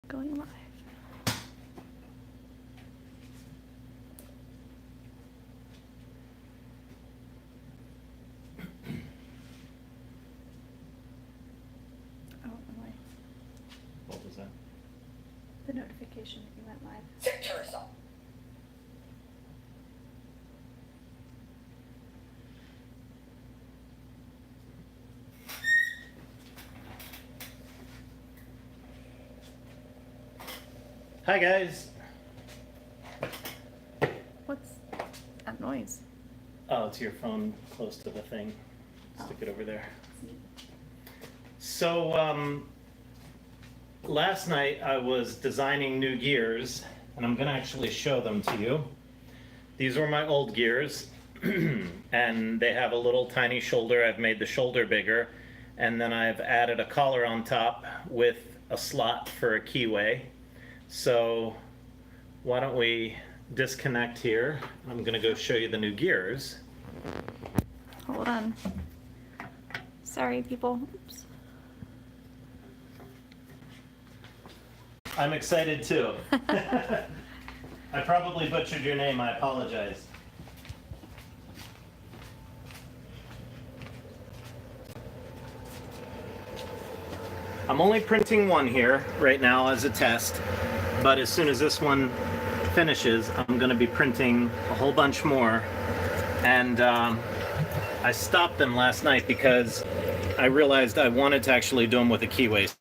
Going live. Oh, wait. What was that? The notification that you went live. Sectorism. Hi guys. What's that noise? Oh, it's your phone close to the thing. Stick it over there. So, last night I was designing new gears, and I'm gonna actually show them to you. These were my old gears, and they have a little tiny shoulder. I've made the shoulder bigger, and then I've added a collar on top with a slot for a keyway. So why don't we disconnect here? I'm gonna go show you the new gears. Hold on. Sorry, people. Oops. I'm excited too. I probably butchered your name, I apologize. I'm only printing one here right now as a test, but as soon as this one finishes, I'm going to be printing a whole bunch more. And I stopped them last night because I realized I wanted to actually do them with a keyway.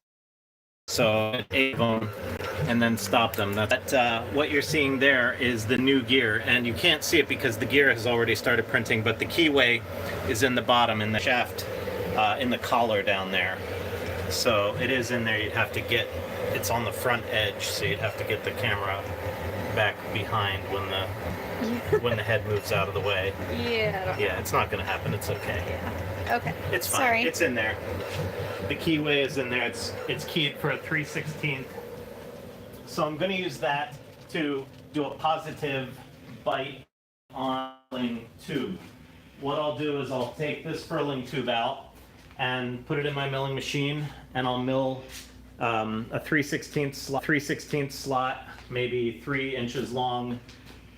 So I ate them and then stopped them. What you're seeing there is the new gear, and you can't see it because the gear has already started printing, but the keyway is in the bottom, in the shaft, in the collar down there. So it is in there. You'd have to get, it's on the front edge, so you'd have to get the camera back behind when the head moves out of the way. Yeah. Yeah, it's not going to happen. It's okay. Yeah. Okay. It's fine. Sorry. It's in there. The keyway is in there. It's keyed for a 3/16. So I'm going to use that to do a positive bite on the tube. What I'll do is I'll take this furling tube out and put it in my milling machine, and I'll mill a 3/16 slot, maybe 3 inches long,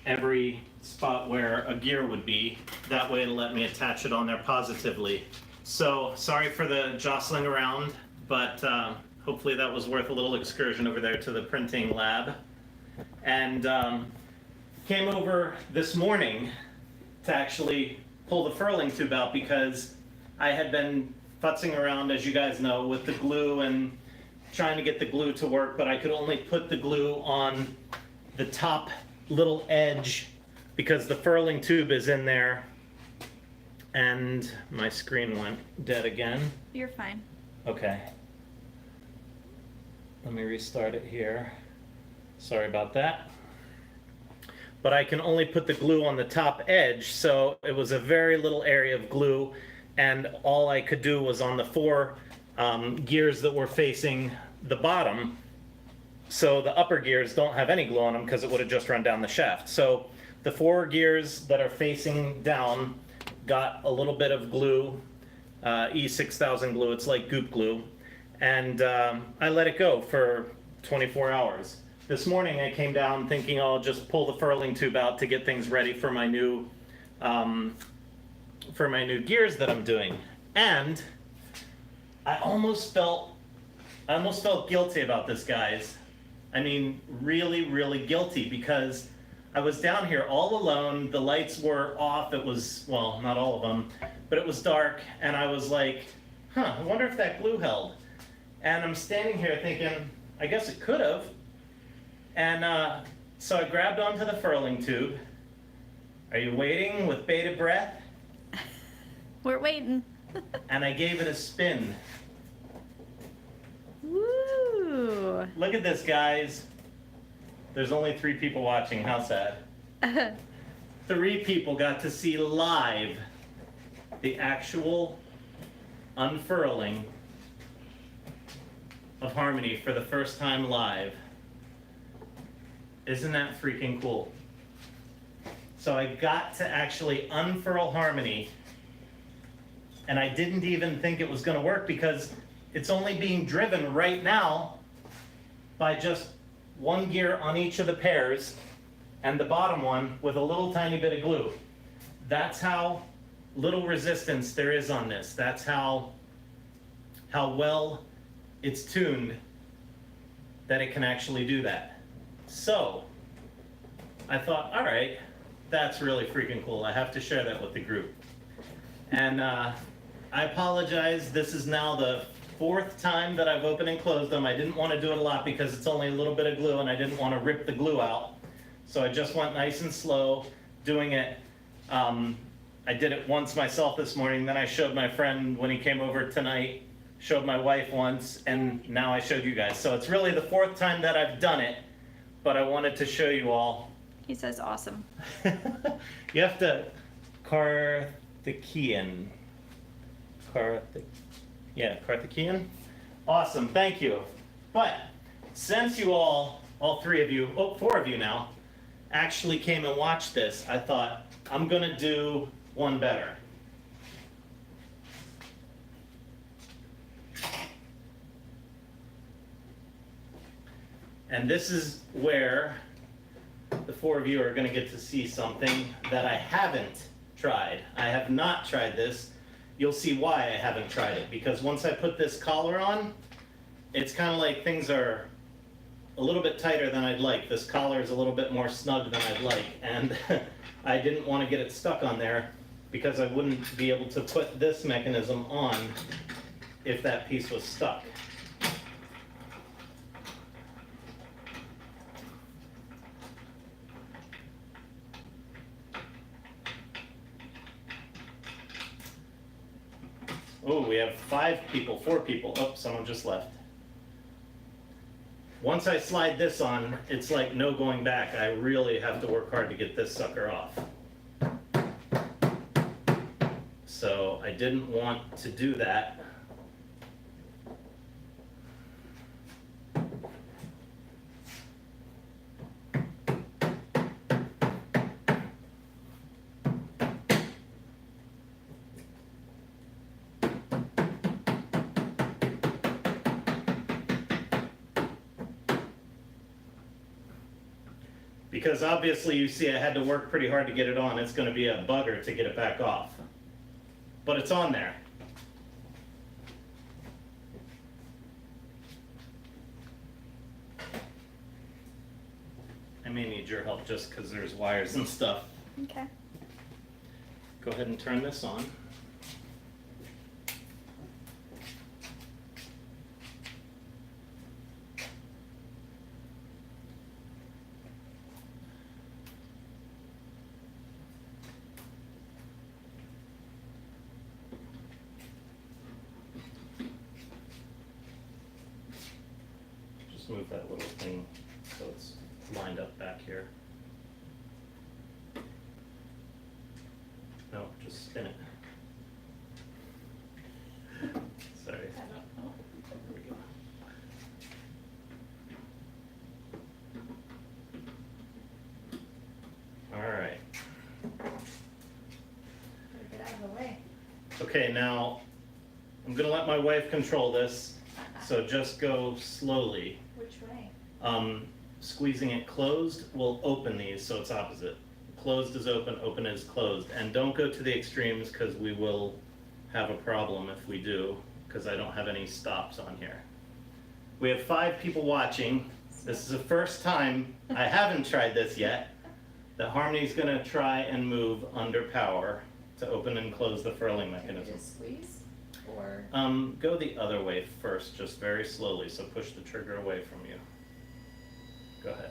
every spot where a gear would be. That way it'll let me attach it on there positively. So sorry for the jostling around, but hopefully that was worth a little excursion over there to the printing lab. And came over this morning to actually pull the furling tube out because I had been futzing around, as you guys know, with the glue and trying to get the glue to work, but I could only put the glue on the top little edge because the furling tube is in there. And my screen went dead again. You're fine. Okay. Let me restart it here. Sorry about that. But I can only put the glue on the top edge, so it was a very little area of glue, and all I could do was on the 4 gears that were facing the bottom. So the upper gears don't have any glue on them because it would have just run down the shaft. So the 4 gears that are facing down got a little bit of glue, E6000 glue. It's like goop glue. And I let it go for 24 hours. This morning I came down thinking I'll just pull the furling tube out to get things ready for my new gears that I'm doing. And I almost felt guilty about this, guys. I mean, really, really guilty, because I was down here all alone. The lights were off. It was, well, not all of them, but it was dark. And I was like, I wonder if that glue held. And I'm standing here thinking, I guess it could have. And so I grabbed onto the furling tube. Are you waiting with bated breath? We're waiting. And I gave it a spin. Woo! Look at this, guys. There's only 3 people watching. How sad. 3 people got to see live the actual unfurling of Harmony for the first time live. Isn't that freaking cool? So I got to actually unfurl Harmony, and I didn't even think it was going to work because it's only being driven right now by just one gear on each of the pairs and the bottom one with a little tiny bit of glue. That's how little resistance there is on this. That's how well it's tuned that it can actually do that. So I thought, all right, that's really freaking cool. I have to share that with the group. And I apologize. This is now the 4th time that I've opened and closed them. I didn't want to do it a lot because it's only a little bit of glue and I didn't want to rip the glue out. So I just went nice and slow doing it. I did it once myself this morning, then I showed my friend when he came over tonight, showed my wife once, and now I showed you guys. So it's really the 4th time that I've done it, but I wanted to show you all. He says awesome. You have to Karthikeyan. Karthikeyan? Awesome, thank you. But since you all 3 of you, 4 of you now, actually came and watched this, I thought, I'm gonna do one better. And this is where the 4 of you are gonna get to see something that I haven't tried. I have not tried this. You'll see why I haven't tried it, because once I put this collar on, it's kind of like things are a little bit tighter than I'd like. This collar is a little bit more snug than I'd like, and I didn't want to get it stuck on there because I wouldn't be able to put this mechanism on if that piece was stuck. Oh, we have 4 people. Oh, someone just left. Once I slide this on, it's like no going back. I really have to work hard to get this sucker off. So I didn't want to do that. Because obviously you see I had to work pretty hard to get it on. It's going to be a bugger to get it back off. But it's on there. I may need your help just because there's wires and stuff. Okay. Go ahead and turn this on. Move that little thing so it's lined up back here. No, just spin it. Sorry. There we go. All right. Get out of the way. Okay, now I'm gonna let my wife control this, so just go slowly. Which way? Squeezing it closed will open these, so it's opposite. Closed is open, open is closed. And don't go to the extremes because we will have a problem if we do, because I don't have any stops on here. We have 5 people watching. This is the first time, I haven't tried this yet, that Harmony's gonna try and move under power to open and close the furling mechanism. Just squeeze? Or Go the other way first, just very slowly, so push the trigger away from you. Go ahead.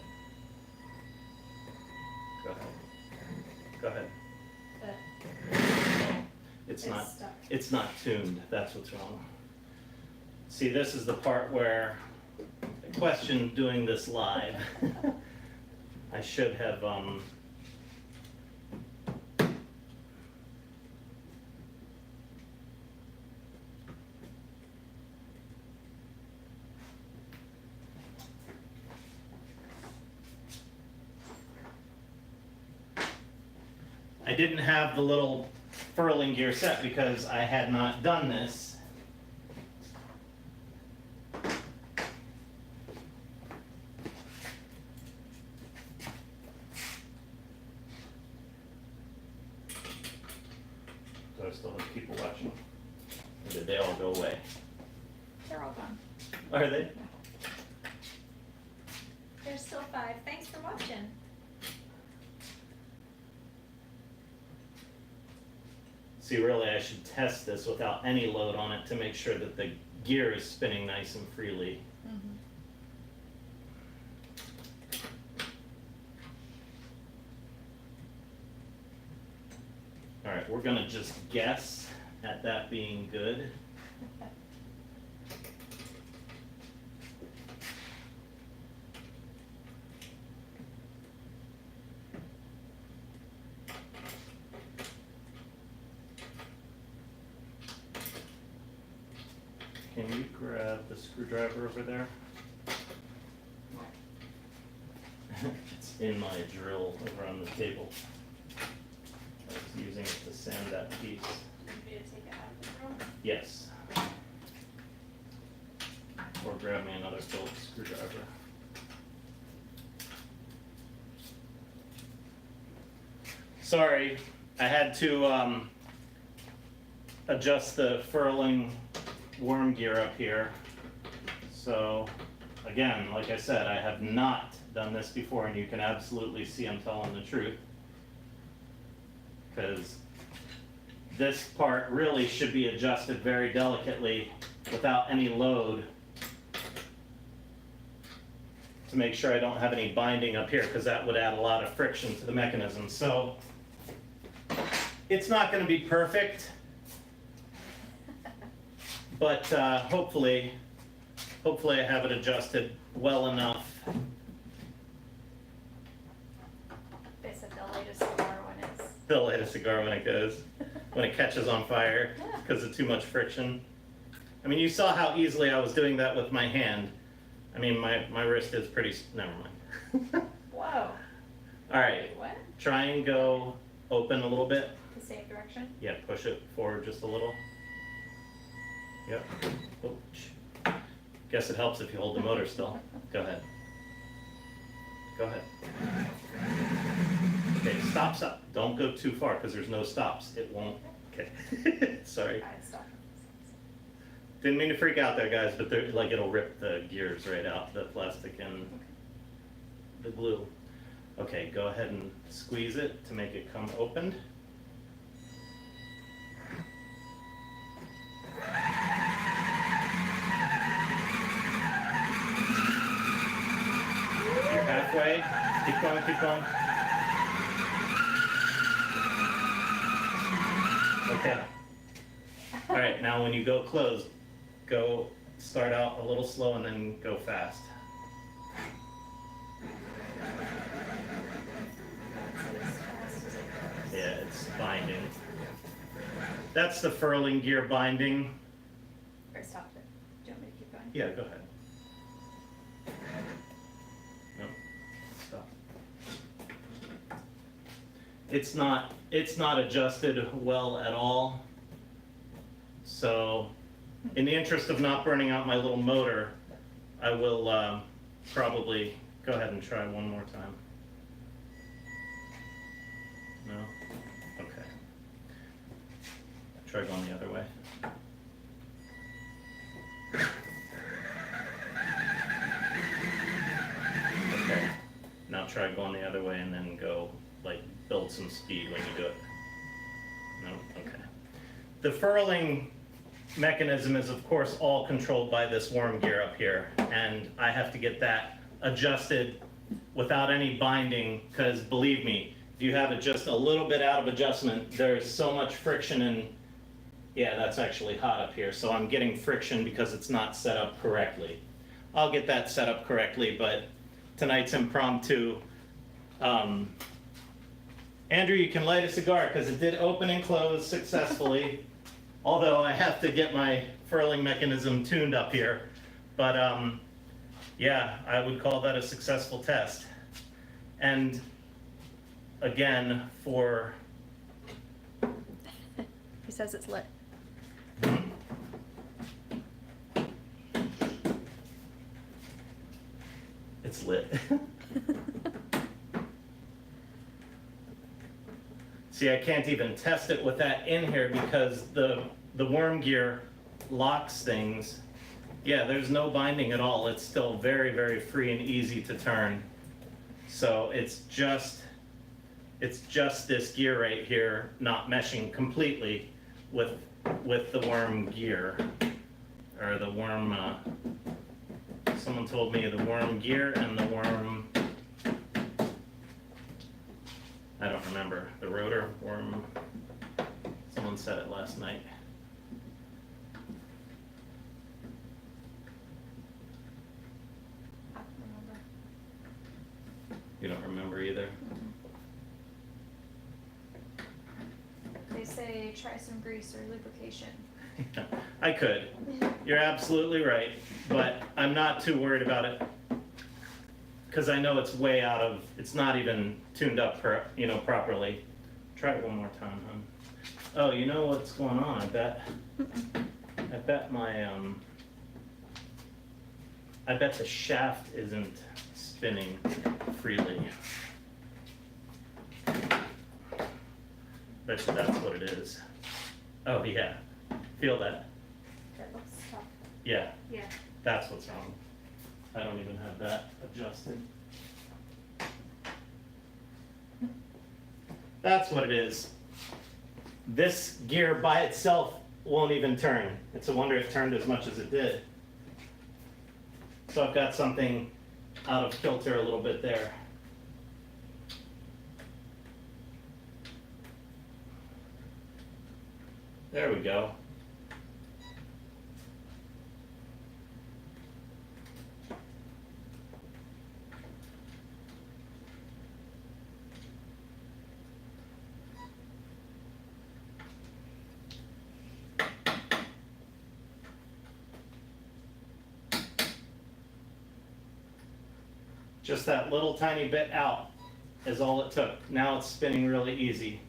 Go ahead. Go ahead. it's It's not, stuck. it's not tuned, that's what's wrong. See, this is the part where I question doing this live. I should have, I didn't have the little furling gear set because I had not done this. I still have people watching. Or did they all go away? They're all gone. Are they? There's still 5. Thanks for watching. See, really, I should test this without any load on it to make sure that the gear is spinning nice and freely. Mm-hmm. All right, we're gonna just guess at that being good. Can you grab the screwdriver over there? It's in my drill over on the table. I was using it to sand that piece. You want me to take it out of the room? Yes. Or grab me another Phillips screwdriver. Sorry, I had to adjust the furling worm gear up here. So again, like I said, I have not done this before, and you can absolutely see I'm telling the truth. Because this part really should be adjusted very delicately without any load to make sure I don't have any binding up here, because that would add a lot of friction to the mechanism. So it's not going to be perfect, but hopefully I have it adjusted well enough. They said they'll light a cigar when it's... They'll light a cigar when it goes, when it catches on fire because of too much friction. I mean, you saw how easily I was doing that with my hand. I mean, my wrist is pretty, never mind. Whoa. All right, Wait, what? try and go open a little bit. The same direction? Yeah, push it forward just a little. Yep. Ouch. Guess it helps if you hold the motor still. Go ahead. Go ahead. Okay, stops up. Don't go too far because there's no stops. It won't. Okay. Sorry. Alright, stop. Didn't mean to freak out there, guys, but like it'll rip the gears right out, the plastic and the glue. Okay, go ahead and squeeze it to make it come opened. You're halfway. Keep going, keep going. Okay. All right, now when you go close, go start out a little slow and then go fast. Yeah, it's binding. That's the furling gear binding. Or stop it. Do you want me to keep going? Yeah, go ahead. No, stop. It's not adjusted well at all. So, in the interest of not burning out my little motor, I will probably go ahead and try one more time. No? Okay. Try going the other way. Okay. Now try going the other way and then go, like, build some speed when you do it. No? Okay. The furling mechanism is, of course, all controlled by this worm gear up here, and I have to get that adjusted without any binding, because believe me, if you have it just a little bit out of adjustment, there's so much friction, and yeah, that's actually hot up here, so I'm getting friction because it's not set up correctly. I'll get that set up correctly, but tonight's impromptu. Andrew, you can light a cigar because it did open and close successfully. Although I have to get my furling mechanism tuned up here. But yeah, I would call that a successful test. And again, for... He says it's lit. It's lit. See, I can't even test it with that in here because the worm gear locks things. Yeah, there's no binding at all. It's still very, very free and easy to turn. So it's just this gear right here not meshing completely with the worm gear, or the worm, someone told me the worm gear and the worm, I don't remember, the rotor worm, someone said it last night. I don't remember. You don't remember either? They say try some grease or lubrication. I could. You're absolutely right, but I'm not too worried about it because I know it's way out of, it's not even tuned up properly. Try it one more time, hon. Oh, you know what's going on? I bet the shaft isn't spinning freely. Bet you that's what it is. Oh yeah, feel that? That looks tough. Yeah, Yeah. that's what's wrong. I don't even have that adjusted. That's what it is. This gear by itself won't even turn. It's a wonder it turned as much as it did. So I've got something out of kilter a little bit there. There we go. Just that little tiny bit out is all it took. Now it's spinning really easy.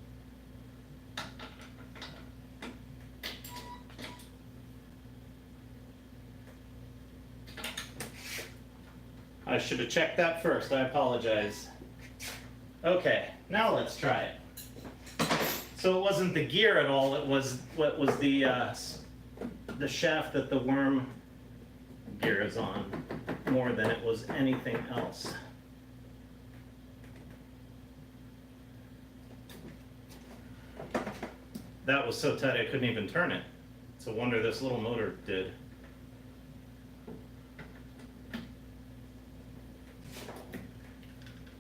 I should have checked that first, I apologize. Okay, now let's try it. So it wasn't the gear at all, it was the shaft that the worm gear is on, more than it was anything else. That was so tight I couldn't even turn it. It's a wonder this little motor did.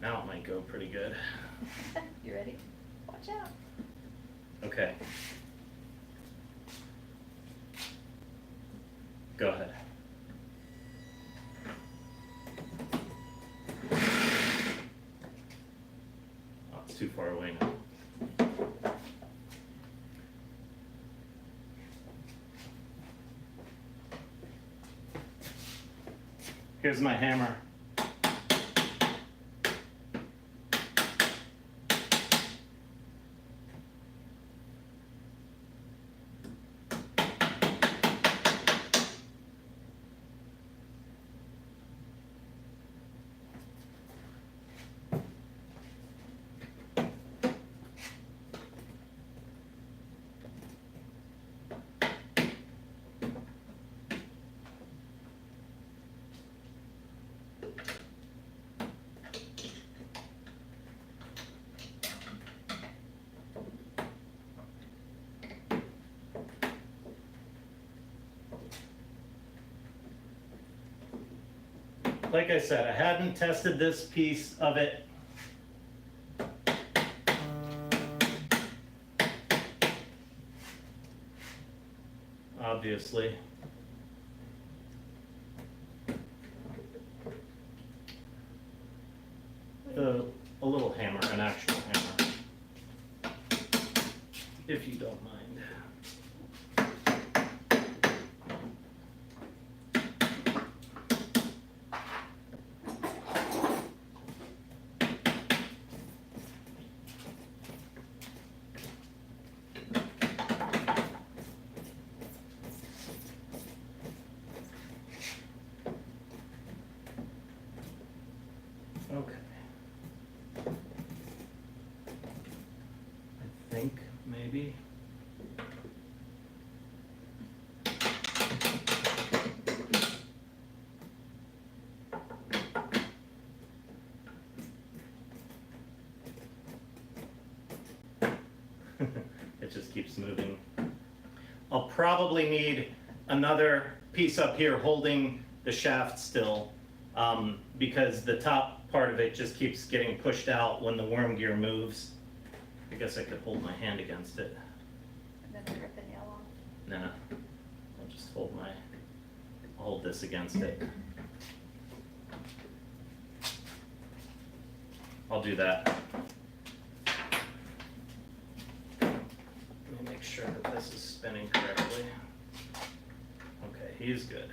Now it might go pretty good. You ready? Watch out. Okay. Go ahead. Oh, it's too far away now. Here's my hammer. Like I said, I hadn't tested this piece of it. Obviously. A little hammer, an actual hammer, if you don't mind. Okay. I maybe. It just keeps moving. I'll probably need another piece up here holding the shaft still, because the top part of it just keeps getting pushed out when the worm gear moves. I guess I could hold my hand against it. And then rip the nail off. Nah, I'll just hold this against it. I'll do that. Let me make sure that this is spinning correctly. Okay, he's good.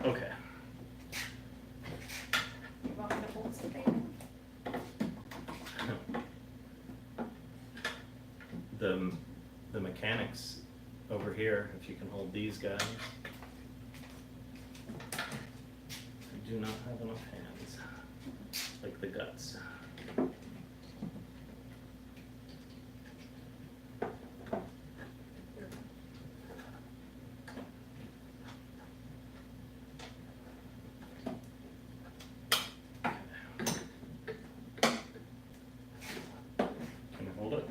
Okay. You want me to hold something? The mechanics over here, if you can hold these guys. I do not have enough hands, like the guts. Can you hold it?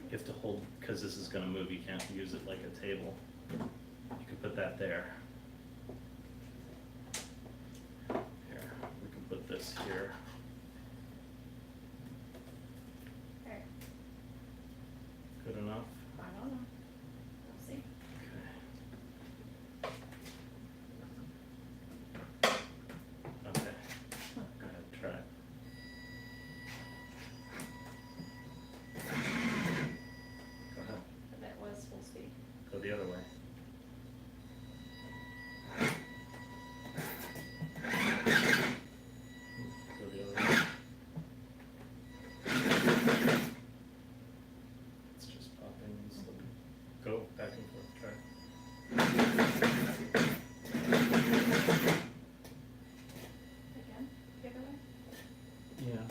You have to hold, because this is going to move, you can't use it like a table. You can put that there. Here, we can put this here. Alright, Good enough? I don't know. We'll see. Okay. Okay. Go ahead, try it. Go ahead. And that was full speed. Go the other way. Go the other way. It's just popping and slipping. Go back and forth, try. Again, the other way. Yeah.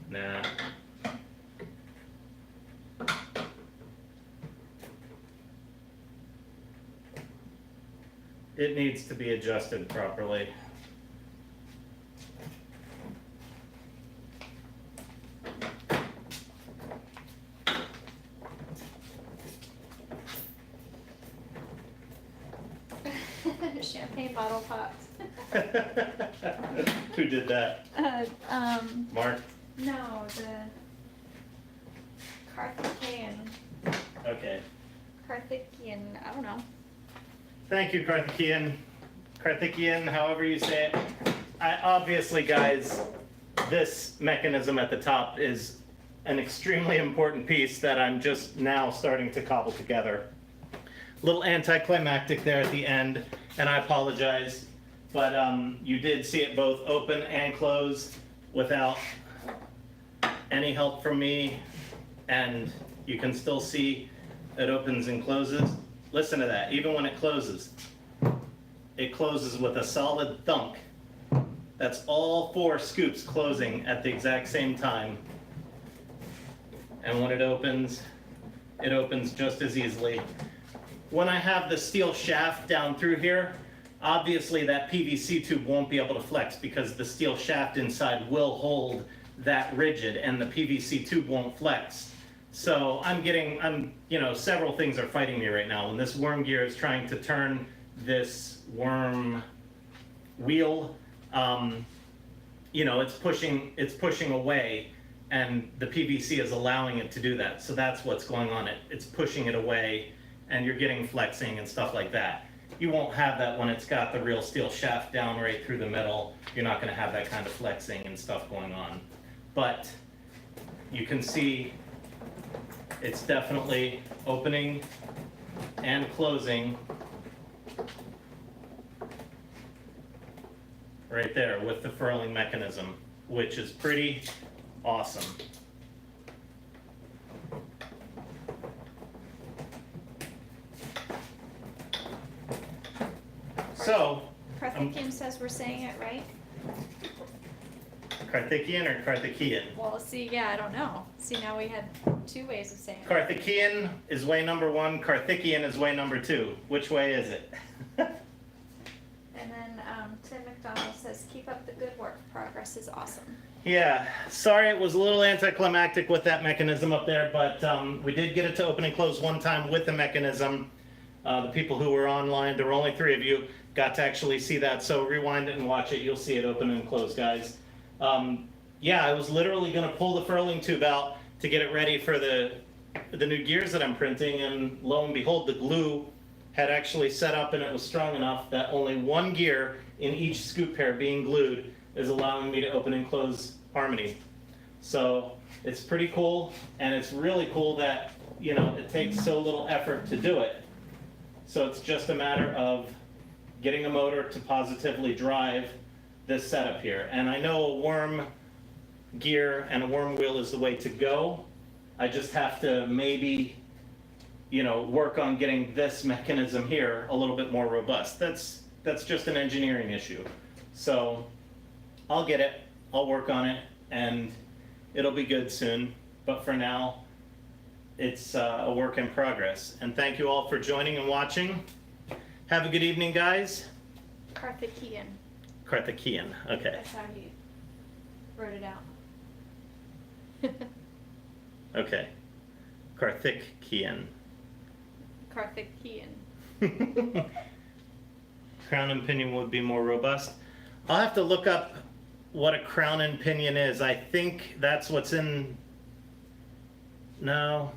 Nah. It needs to be adjusted properly. Champagne bottle popped. Who did that? Mark? No, the Carthaginian, Okay. I don't know. Thank you, Carthaginian, however you say it. Obviously, guys, this mechanism at the top is an extremely important piece that I'm just now starting to cobble together. A little anticlimactic there at the end, and I apologize, but you did see it both open and close without any help from me, and you can still see it opens and closes. Listen to that, even when it closes with a solid thunk. That's all 4 scoops closing at the exact same time. And when it opens just as easily. When I have the steel shaft down through here, obviously that PVC tube won't be able to flex because the steel shaft inside will hold that rigid and the PVC tube won't flex. So several things are fighting me right now. When this worm gear is trying to turn this worm wheel, it's pushing away, and the PVC is allowing it to do that. So that's what's going on. It's pushing it away, and you're getting flexing and stuff like that. You won't have that when it's got the real steel shaft down right through the middle. You're not going to have that kind of flexing and stuff going on. But you can see it's definitely opening and closing right there with the furling mechanism, which is pretty awesome. So, Carthaginian says we're saying it right. Carthaginian or Carthaginian? Well, see, yeah, I don't know. See, now we had two ways of saying it. Carthaginian is way number 1, Carthaginian is way number 2. Which way is it? And then Tim McDonald says, keep up the good work. Progress is awesome. Yeah, sorry it was a little anticlimactic with that mechanism up there, but we did get it to open and close one time with the mechanism. The people who were online, there were only 3 of you, got to actually see that, so rewind it and watch it. You'll see it open and close, guys. Yeah, I was literally going to pull the furling tube out to get it ready for the new gears that I'm printing, and lo and behold, the glue had actually set up and it was strong enough that only 1 gear in each scoop pair being glued is allowing me to open and close Harmony. So it's pretty cool, and it's really cool that, you know, it takes so little effort to do it. So it's just a matter of getting a motor to positively drive this setup here. And I know a worm gear and a worm wheel is the way to go. I just have to maybe, you know, work on getting this mechanism here a little bit more robust. That's just an engineering issue. So I'll get it, I'll work on it, and it'll be good soon. But for now, it's a work in progress. And thank you all for joining and watching. Have a good evening, guys. Carthaginian. Carthaginian, okay. That's how he wrote it out. Okay. Carthaginian. Carthaginian. Crown and pinion would be more robust. I'll have to look up what a crown and pinion is. I think that's what's in... No.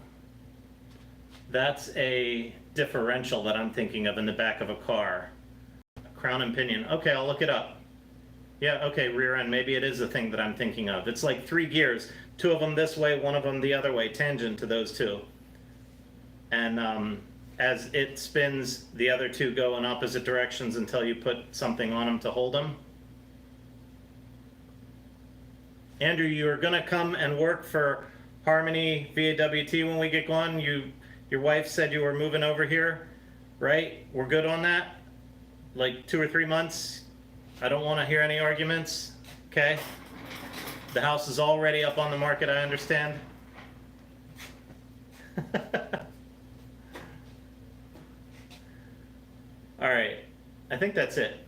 That's a differential that I'm thinking of in the back of a car. Crown and pinion. Okay, I'll look it up. Yeah, okay, rear end. Maybe it is the thing that I'm thinking of. It's like 3 gears. 2 of them this way, 1 of them the other way, tangent to those 2. And as it spins, the other 2 go in opposite directions until you put something on them to hold them. Andrew, you are going to come and work for Harmony VAWT when we get going. Your wife said you were moving over here, right? We're good on that? Like 2 or 3 months? I don't want to hear any arguments, okay? The house is already up on the market, I understand. All right, I think that's it.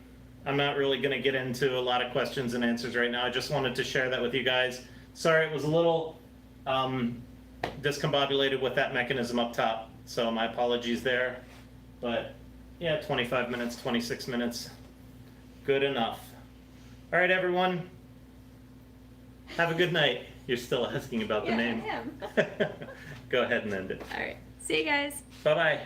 I'm not really going to get into a lot of questions and answers right now. I just wanted to share that with you guys. Sorry, it was a little discombobulated with that mechanism up top, so my apologies there. But yeah, 25 minutes, 26 minutes, good enough. All right, everyone, have a good night. You're still asking about the name. I am. Go ahead and end it. All right. See you guys. Bye-bye.